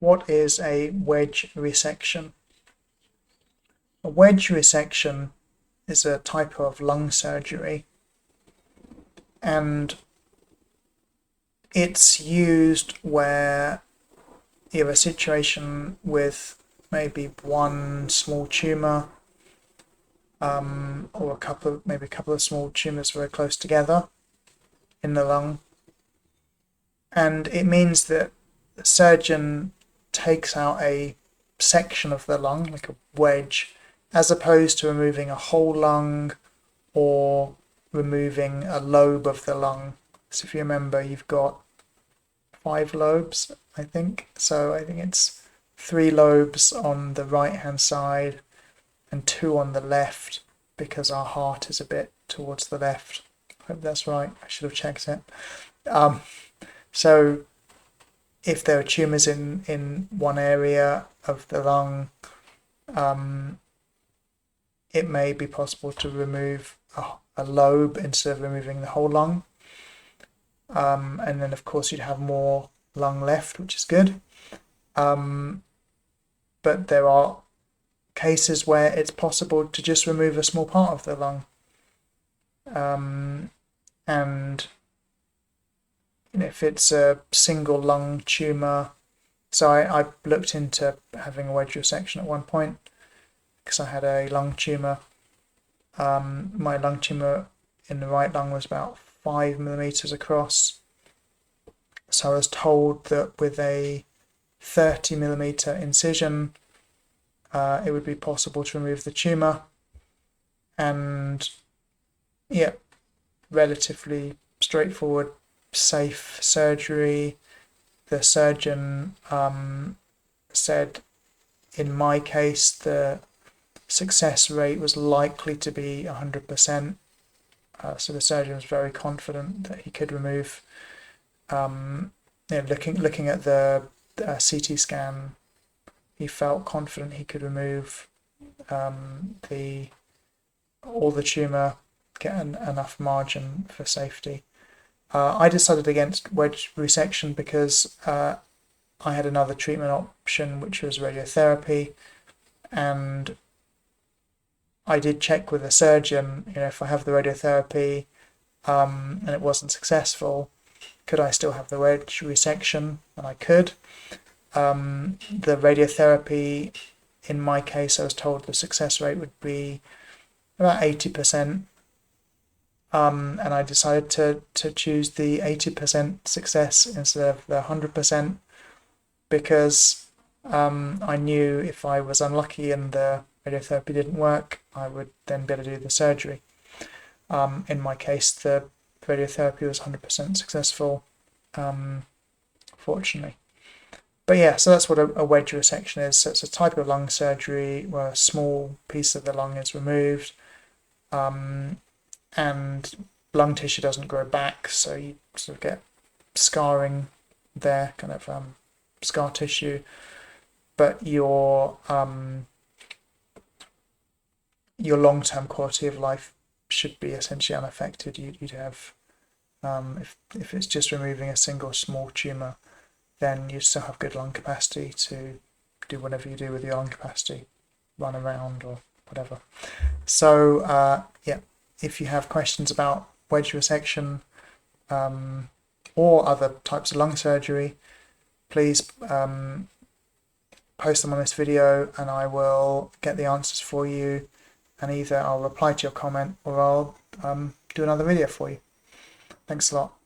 What is a wedge resection? A wedge resection is a type of lung surgery, and it's used where you have a situation with maybe one small tumour, or maybe a couple of small tumours very close together in the lung, and it means that the surgeon takes out a section of the lung, like a wedge, as opposed to removing a whole lung or removing a lobe of the lung. So if you remember, you've got 5 lobes, I think. So I think it's 3 lobes on the right hand side and 2 on the left, because our heart is a bit towards the left. I hope that's right. I should have checked it. So if there are tumours in one area of the lung, it may be possible to remove a lobe instead of removing the whole lung. And then, of course, you'd have more lung left, which is good. But there are cases where it's possible to just remove a small part of the lung. And if it's a single lung tumour, so I looked into having a wedge resection at one point because I had a lung tumour. My lung tumour in the right lung was about 5 millimeters across. So I was told that with a 30 millimeter incision, it would be possible to remove the tumour, and yeah, relatively straightforward, safe surgery. The surgeon said in my case the success rate was likely to be 100%. So the surgeon was very confident that he could remove. Looking at the CT scan, he felt confident he could remove all the tumour, get enough margin for safety. I decided against wedge resection because I had another treatment option, which was radiotherapy, and I did check with the surgeon, if I have the radiotherapy and it wasn't successful, could I still have the wedge resection? And I could. The radiotherapy, in my case, I was told the success rate would be about 80%. And I decided to choose the 80% success instead of the 100%, because I knew if I was unlucky and the radiotherapy didn't work, I would then be able to do the surgery. In my case, the radiotherapy was 100% successful, fortunately. But yeah, so that's what a wedge resection is. So it's a type of lung surgery where a small piece of the lung is removed, and lung tissue doesn't grow back, so you sort of get scarring there, kind of scar tissue, but your long-term quality of life should be essentially unaffected. You'd have, if it's just removing a single small tumour, then you still have good lung capacity to do whatever you do with your lung capacity, run around or whatever. So yeah, if you have questions about wedge resection or other types of lung surgery, please post them on this video and I will get the answers for you, and either I'll reply to your comment or I'll do another video for you. Thanks a lot.